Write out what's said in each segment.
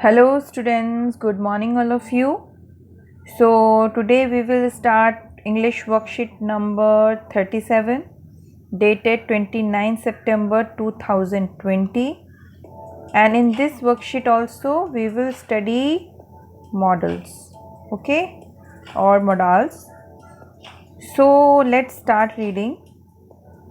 Hello students, good morning all of you. So today we will start English worksheet number 37 dated 29 September 2020, and in this worksheet also we will study models, okay, or modals. So let's start reading.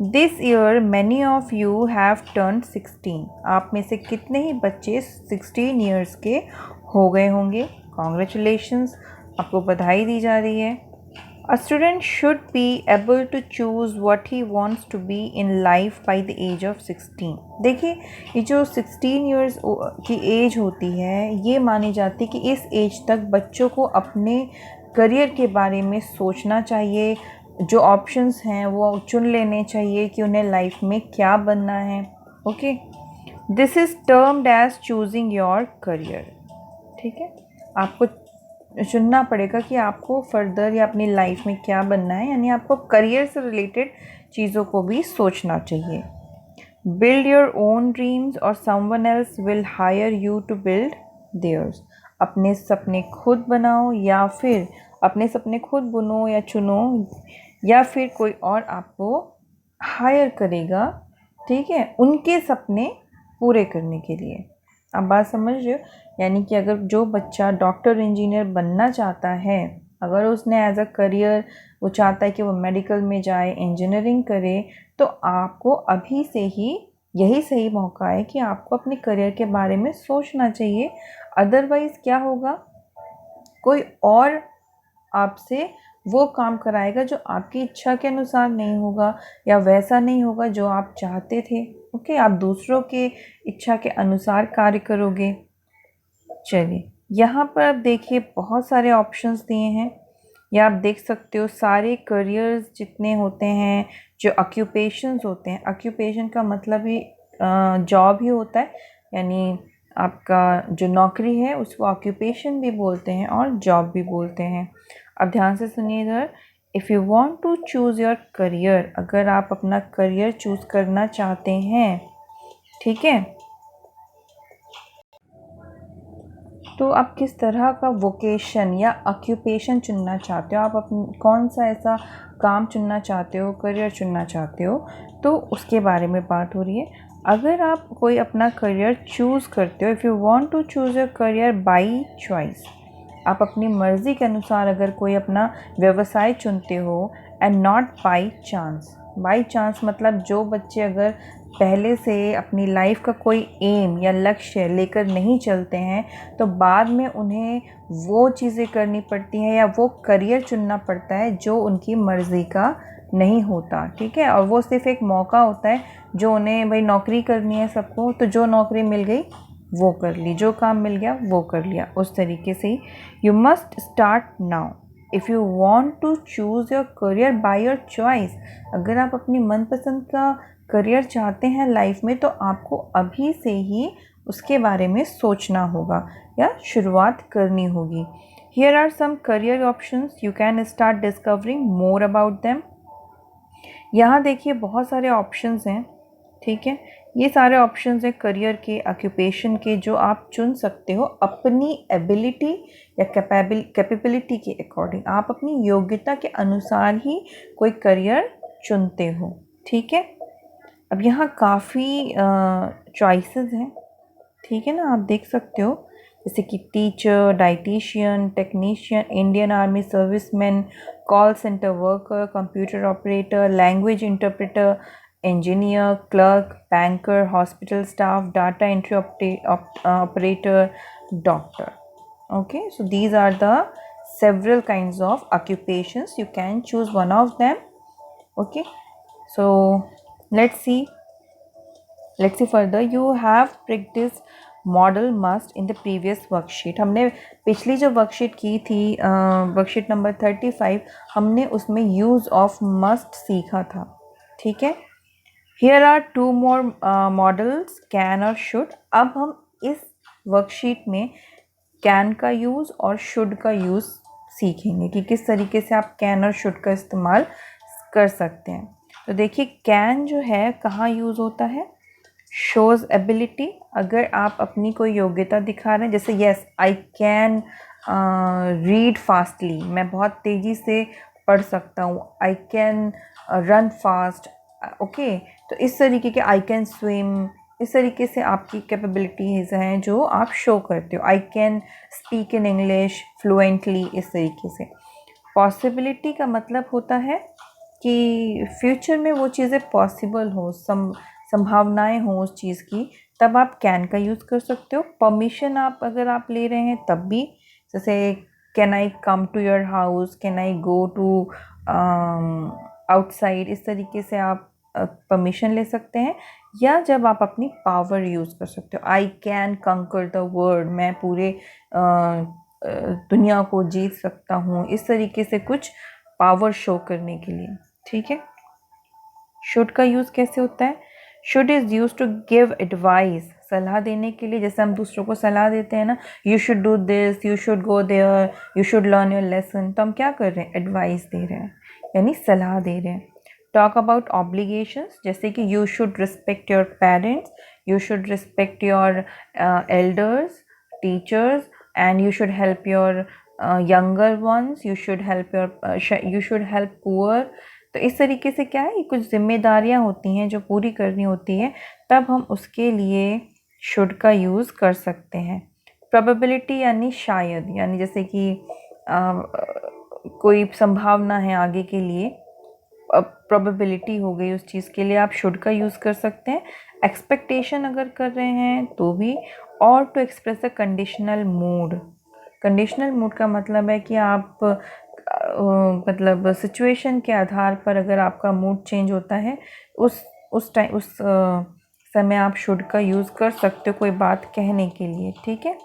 This year many of you have turned 16. आप में से कितने ही बच्चे 16 years के हो गए होंगे? Congratulations, आपको बधाई दी जा रही है. A student should be able to choose what he wants to be in life by the age of 16. देखिए, ये जो 16 years की एज होती है, ये मानी जाती है कि इस एज तक बच्चों को अपने करियर के बारे में सोचना चाहिए. जो ऑप्शंस हैं वो चुन लेने चाहिए कि उन्हें लाइफ में क्या बनना है. Okay, this is termed as choosing your career. ठीक है, आपको चुनना पड़ेगा कि आपको फर्दर या अपनी लाइफ में क्या बनना है, यानी आपको करियर से रिलेटेड चीज़ों को भी सोचना चाहिए. Build your own dreams or someone else will hire you to build theirs. अपने सपने खुद बनाओ या फिर अपने सपने खुद बुनो या चुनो, या फिर कोई और आपको हायर करेगा, ठीक है, उनके सपने पूरे करने के लिए. आप बात समझ रहे हो? यानी कि अगर जो बच्चा डॉक्टर इंजीनियर बनना चाहता है, अगर उसने एज अ करियर वो चाहता है कि वो मेडिकल में जाए, इंजीनियरिंग करे, तो आपको अभी से ही यही सही मौका है कि आपको अपने करियर के बारे में सोचना चाहिए. अदरवाइज़ क्या होगा, कोई और आपसे वो काम कराएगा जो आपकी इच्छा के अनुसार नहीं होगा या वैसा नहीं होगा जो आप चाहते थे. ओके, आप दूसरों के इच्छा के अनुसार कार्य करोगे. चलिए, यहाँ पर आप देखिए बहुत सारे ऑप्शंस दिए हैं. या आप देख सकते हो सारे करियर्स जितने होते हैं, जो ऑक्यूपेशंस होते हैं, ऑक्यूपेशन का मतलब ही जॉब ही होता है, यानी आपका जो नौकरी है उसको ऑक्यूपेशन भी बोलते हैं और जॉब भी बोलते हैं. अब ध्यान से सुनिए इधर. If you want to choose your career, अगर आप अपना करियर चूज़ करना चाहते हैं, ठीक है, तो आप किस तरह का वोकेशन या ऑक्यूपेशन चुनना चाहते हो, आप अपनी कौन सा ऐसा काम चुनना चाहते हो, करियर चुनना चाहते हो, तो उसके बारे में बात हो रही है. अगर आप कोई अपना करियर चूज़ करते हो, if you want to choose your career by choice, आप अपनी मर्ज़ी के अनुसार अगर कोई अपना व्यवसाय चुनते हो, and not by chance. By chance मतलब जो बच्चे अगर पहले से अपनी लाइफ का कोई एम या लक्ष्य लेकर नहीं चलते हैं, तो बाद में उन्हें वो चीज़ें करनी पड़ती हैं या वो करियर चुनना पड़ता है जो उनकी मर्ज़ी का नहीं होता. ठीक है, और वो सिर्फ़ एक मौका होता है जो उन्हें, भाई नौकरी करनी है सबको, तो जो नौकरी मिल गई वो कर ली, जो काम मिल गया वो कर लिया, उस तरीके से ही. You must start now if you want to choose your career by your choice. अगर आप अपनी मनपसंद का करियर चाहते हैं लाइफ में, तो आपको अभी से ही उसके बारे में सोचना होगा या शुरुआत करनी होगी. Here are some career options, you can start discovering more about them. यहाँ देखिए बहुत सारे ऑप्शंस हैं. ठीक है, ये सारे ऑप्शंस हैं करियर के, ऑक्यूपेशन के, जो आप चुन सकते हो अपनी एबिलिटी या कैपेबिलिटी के अकॉर्डिंग. आप अपनी योग्यता के अनुसार ही कोई करियर चुनते हो. ठीक है, अब यहाँ काफ़ी चॉइसेस हैं. ठीक है ना, आप देख सकते हो जैसे कि teacher, dietitian, technician, Indian army serviceman, call centre worker, computer operator, language interpreter, engineer, clerk, banker, hospital staff, data entry operator, doctor. Okay, so these are the several kinds of occupations. You can choose one of them. Okay, so let's see further. You have practiced model must in the previous worksheet. हमने पिछली जो worksheet की थी, worksheet number 35, हमने उसमें use of must सीखा था. ठीक है, here are 2 more models, can और शुड. अब हम इस वर्कशीट में कैन का यूज़ और शुड का यूज़ सीखेंगे कि किस तरीके से आप कैन और शुड का इस्तेमाल कर सकते हैं. तो देखिए कैन जो है कहाँ यूज़ होता है, शोज़ एबिलिटी, अगर आप अपनी कोई योग्यता दिखा रहे हैं, जैसे yes I can read fastly, मैं बहुत तेज़ी से पढ़ सकता हूँ, I can run fast, okay. तो इस तरीके के आई कैन स्विम, इस तरीके से आपकी कैपेबिलिटीज़ हैं जो आप शो करते हो। I can speak in English fluently, इस तरीके से। पॉसिबिलिटी का मतलब होता है कि फ्यूचर में वो चीज़ें पॉसिबल हो, संभावनाएं हो उस चीज़ की, तब आप कैन का यूज़ कर सकते हो। परमिशन आप अगर आप ले रहे हैं तब भी, जैसे can I come to your house, can I go to outside, इस तरीके से आप परमिशन ले सकते हैं। या जब आप अपनी पावर यूज़ कर सकते हो, आई कैन कंकर द वर्ल्ड, मैं पूरे दुनिया को जीत सकता हूँ, इस तरीके से कुछ पावर शो करने के लिए, ठीक है। शुड का यूज़ कैसे होता है? Should is use to give advice, सलाह देने के लिए। जैसे हम दूसरों को सलाह देते हैं ना, you should do this, you should go there, you should learn your lesson, तो हम क्या कर रहे हैं? एडवाइस दे रहे हैं, यानी सलाह दे रहे हैं। टॉक अबाउट ऑब्लिगेशंस, जैसे कि you should respect your parents, you should respect your elders, teachers, and you should help your younger ones, you should help poor। तो इस तरीके से क्या है, ये कुछ जिम्मेदारियां होती हैं जो पूरी करनी होती है, तब हम उसके लिए शुड का यूज़ कर सकते हैं। प्रोबेबिलिटी यानी शायद, यानी जैसे कि कोई संभावना है आगे के लिए, प्रोबेबिलिटी हो गई उस चीज़ के लिए, आप शुड का यूज़ कर सकते हैं। एक्सपेक्टेशन अगर कर रहे हैं तो भी। और to express a conditional mood, conditional mood का मतलब है कि आप मतलब सिचुएशन के आधार पर अगर आपका मूड चेंज होता है, उस समय आप शुड का यूज़ कर सकते हो कोई बात कहने के लिए, ठीक है।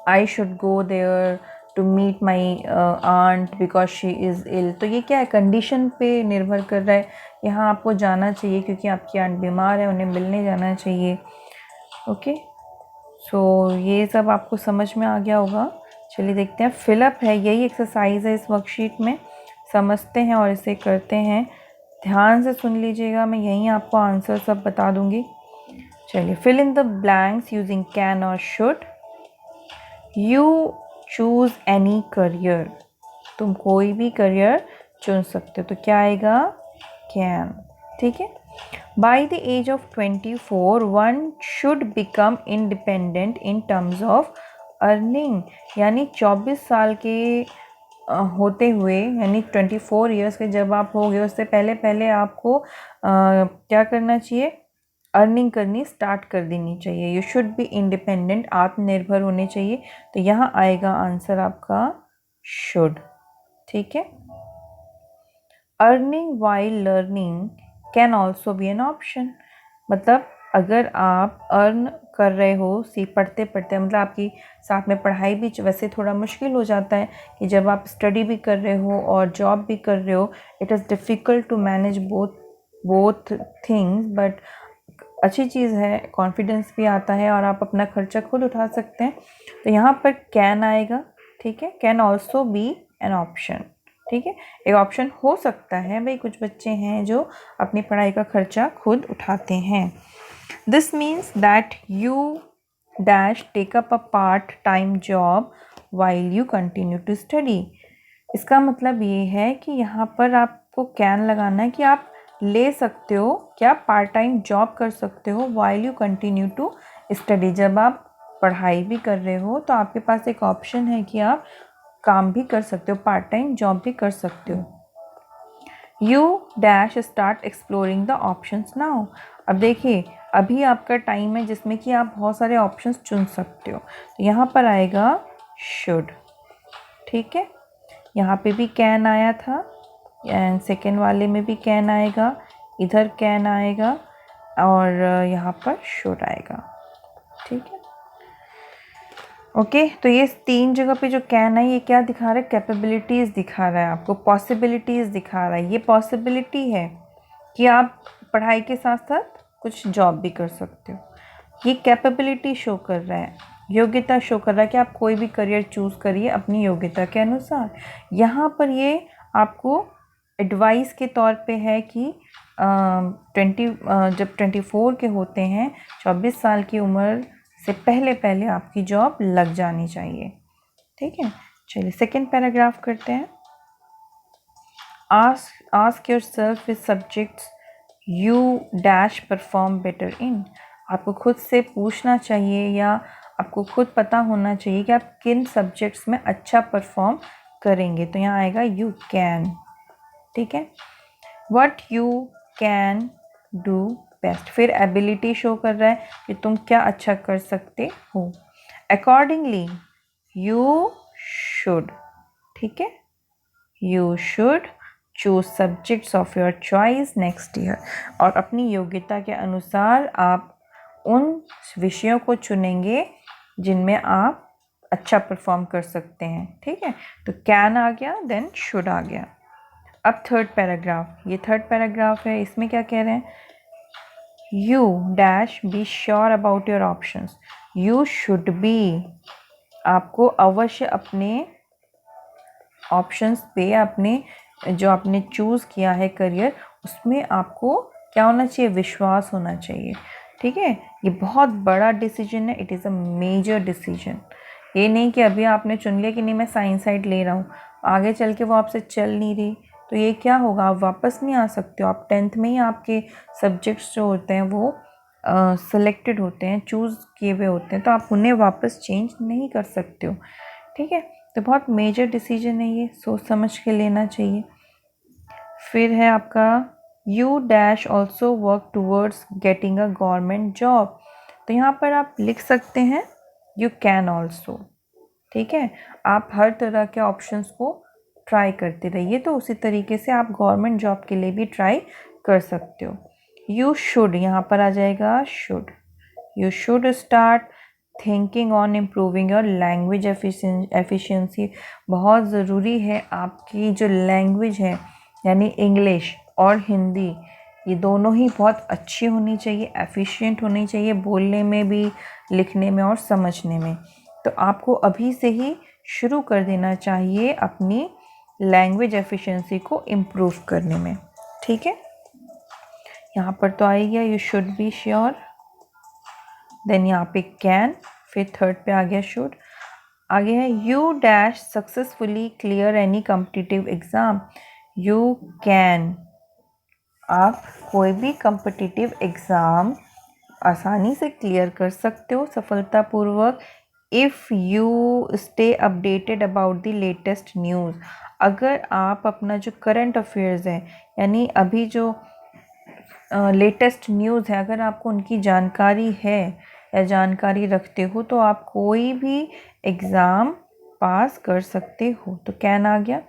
I should go there to meet my aunt because she is ill, तो ये क्या है, कंडीशन पे निर्भर कर रहा है। यहाँ आपको जाना चाहिए क्योंकि आपकी आंट बीमार है, उन्हें मिलने जाना चाहिए, ओके। सो ये सब आपको समझ में आ गया होगा। चलिए देखते हैं, फिलअप है, यही एक्सरसाइज है इस वर्कशीट में, समझते हैं और इसे करते हैं। ध्यान से सुन लीजिएगा, मैं यहीं आपको आंसर सब बता दूंगी। चलिए, fill in the blanks using can और should. You choose any career, तुम कोई भी करियर चुन सकते हो, तो क्या आएगा? कैन, ठीक है। By the age of 24, one should become independent in terms of earning, यानी 24 साल के होते हुए, यानी 24 ईयर्स के जब आप हो गए, उससे पहले पहले आपको क्या करना चाहिए? अर्निंग करनी स्टार्ट कर देनी चाहिए। यू शुड बी इंडिपेंडेंट, आत्मनिर्भर होने चाहिए, तो यहाँ आएगा आंसर आपका शुड, ठीक है। Earning while learning can also be an option, मतलब अगर आप अर्न कर रहे हो पढ़ते पढ़ते, मतलब आपकी साथ में पढ़ाई भी, वैसे थोड़ा मुश्किल हो जाता है कि जब आप स्टडी भी कर रहे हो और जॉब भी कर रहे हो, it is difficult to manage both things, but अच्छी चीज़ है, कॉन्फिडेंस भी आता है और आप अपना खर्चा खुद उठा सकते हैं, तो यहाँ पर कैन आएगा, ठीक है। Can also be an option, ठीक है, एक ऑप्शन हो सकता है। भाई कुछ बच्चे हैं जो अपनी पढ़ाई का खर्चा खुद उठाते हैं। This means that you dash take up a part time job while you continue to study. इसका मतलब ये है कि यहाँ पर आपको कैन लगाना है कि आप ले सकते हो, क्या पार्ट टाइम जॉब कर सकते हो while you continue to study. जब आप पढ़ाई भी कर रहे हो तो आपके पास एक ऑप्शन है कि आप काम भी कर सकते हो, पार्ट टाइम जॉब भी कर सकते हो। You dash start exploring the options now. अब देखिए, अभी आपका टाइम है जिसमें कि आप बहुत सारे ऑप्शंस चुन सकते हो, तो यहाँ पर आएगा शुड, ठीक है। यहाँ पे भी कैन आया था एंड सेकेंड वाले में भी कैन आएगा, इधर कैन आएगा और यहाँ पर शुड आएगा, ठीक है, ओके। तो ये 3 जगह पे जो कैन है, ये क्या दिखा रहा है? कैपेबिलिटीज़ दिखा रहा है आपको, पॉसिबिलिटीज़ दिखा रहा है। ये पॉसिबिलिटी है कि आप पढ़ाई के साथ साथ कुछ जॉब भी कर सकते हो। ये कैपेबिलिटी शो कर रहा है, योग्यता शो कर रहा है कि आप कोई भी करियर चूज़ करिए अपनी योग्यता के अनुसार। यहाँ पर ये आपको एडवाइस के तौर पे है कि जब 24 के होते हैं, 24 साल की उम्र से पहले पहले आपकी जॉब लग जानी चाहिए। ठीक है, चलिए सेकेंड पैराग्राफ करते हैं। Ask your self which subjects you dash perform better in. आपको खुद से पूछना चाहिए या आपको खुद पता होना चाहिए कि आप किन सब्जेक्ट्स में अच्छा परफॉर्म करेंगे। तो यहाँ आएगा यू कैन। ठीक है, what you can do best, फिर एबिलिटी शो कर रहा है कि तुम क्या अच्छा कर सकते हो। अकॉर्डिंगली यू शुड, ठीक है, you should choose subjects of your choice next year. और अपनी योग्यता के अनुसार आप उन विषयों को चुनेंगे जिनमें आप अच्छा परफॉर्म कर सकते हैं। ठीक है, तो कैन आ गया, देन शुड आ गया। अब थर्ड पैराग्राफ, ये थर्ड पैराग्राफ है, इसमें क्या कह रहे हैं, you dash be sure about your options. You should B, आपको अवश्य अपने ऑप्शंस पे, अपने जो आपने चूज़ किया है करियर, उसमें आपको क्या होना चाहिए, विश्वास होना चाहिए। ठीक है, ये बहुत बड़ा डिसीजन है, it is a major decision. ये नहीं कि अभी आपने चुन लिया कि नहीं मैं साइंस साइड ले रहा हूँ, आगे चल के वो आपसे चल नहीं रही, तो ये क्या होगा, आप वापस नहीं आ सकते हो। आप 10th में ही आपके सब्जेक्ट्स जो होते हैं वो सेलेक्टेड होते हैं, चूज़ किए हुए होते हैं, तो आप उन्हें वापस चेंज नहीं कर सकते हो। ठीक है, तो बहुत मेजर डिसीजन है ये, सोच समझ के लेना चाहिए। फिर है आपका you dash also work towards getting a government job. तो यहाँ पर आप लिख सकते हैं यू कैन ऑल्सो। ठीक है, आप हर तरह के ऑप्शंस को ट्राई करते रहिए, तो उसी तरीके से आप गवर्नमेंट जॉब के लिए भी ट्राई कर सकते हो। यू शुड, यहाँ पर आ जाएगा should. You should start thinking on improving your language efficiency. बहुत ज़रूरी है आपकी जो लैंग्वेज है, यानी इंग्लिश और हिंदी, ये दोनों ही बहुत अच्छी होनी चाहिए, एफिशिएंट होनी चाहिए, बोलने में भी, लिखने में और समझने में। तो आपको अभी से ही शुरू कर देना चाहिए अपनी लैंग्वेज एफिशिएंसी को इम्प्रूव करने में। ठीक है, यहाँ पर तो आ ही गया you should be sure, then यहाँ पे कैन, फिर थर्ड पे आ गया शुड। आगे है you dash successfully clear any competitive exam. You can, आप कोई भी कॉम्पिटिटिव एग्ज़ाम आसानी से क्लियर कर सकते हो सफलतापूर्वक, if you stay updated about the latest news. अगर आप अपना जो करंट अफेयर्स है, यानी अभी जो लेटेस्ट न्यूज़ है, अगर आपको उनकी जानकारी है या जानकारी रखते हो, तो आप कोई भी एग्ज़ाम पास कर सकते हो। तो कैन आ गया।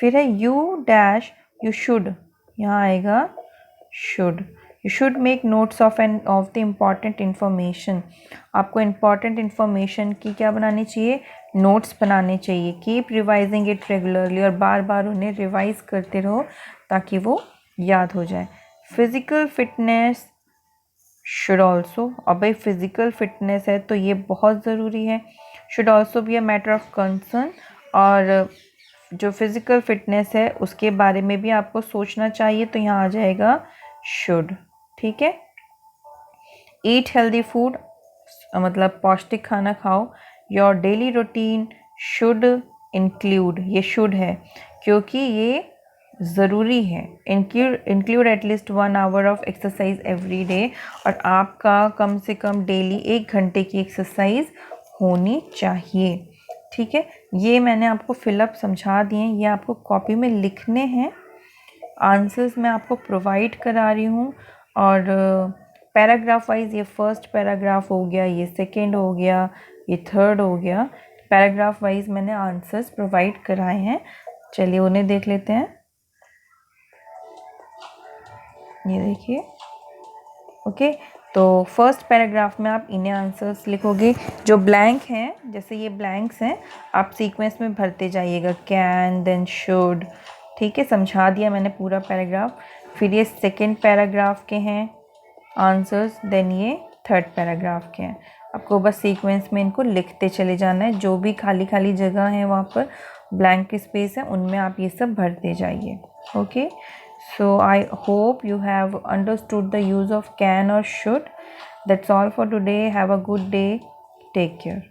फिर है यू डैश यू शुड, यहाँ आएगा should. You should make notes of the important information. आपको इम्पॉर्टेंट इन्फॉर्मेशन की क्या बनानी चाहिए, नोट्स बनाने चाहिए। कीप रिवाइजिंग इट रेगुलरली, और बार बार उन्हें रिवाइज करते रहो ताकि वो याद हो जाए। फिज़िकल फिटनेस शुड ऑल्सो, और भाई फिज़िकल फिटनेस है तो ये बहुत ज़रूरी है। Should also be a matter of concern, और जो फिज़िकल फिटनेस है उसके बारे में भी आपको सोचना चाहिए, तो यहाँ आ जाएगा शुड। ठीक है, ईट हेल्दी फूड, मतलब पौष्टिक खाना खाओ। Your daily routine should include, ये शुड है क्योंकि ये ज़रूरी है। Include at least 1 hour of exercise every day, और आपका कम से कम डेली 1 घंटे की एक्सरसाइज होनी चाहिए। ठीक है, ये मैंने आपको फिलअप समझा दिए हैं, ये आपको कॉपी में लिखने हैं। आंसर्स मैं आपको प्रोवाइड करा रही हूँ, और पैराग्राफ वाइज ये फर्स्ट पैराग्राफ हो गया, ये सेकंड हो गया, ये थर्ड हो गया। पैराग्राफ वाइज मैंने आंसर्स प्रोवाइड कराए हैं, चलिए उन्हें देख लेते हैं। ये देखिए, ओके, तो फर्स्ट पैराग्राफ में आप इन्हें आंसर्स लिखोगे। जो ब्लैंक हैं, जैसे ये ब्लैंक्स हैं, आप सीक्वेंस में भरते जाइएगा, कैन देन शुड। ठीक है, समझा दिया मैंने पूरा पैराग्राफ। फिर ये सेकंड पैराग्राफ के हैं आंसर्स, देन ये थर्ड पैराग्राफ के हैं। आपको बस सीक्वेंस में इनको लिखते चले जाना है, जो भी खाली खाली जगह है वहाँ पर ब्लैंक स्पेस है, उनमें आप ये सब भरते जाइए। Okay, So I hope you have understood the use of can or should. That's all for today. Have a good day. Take care.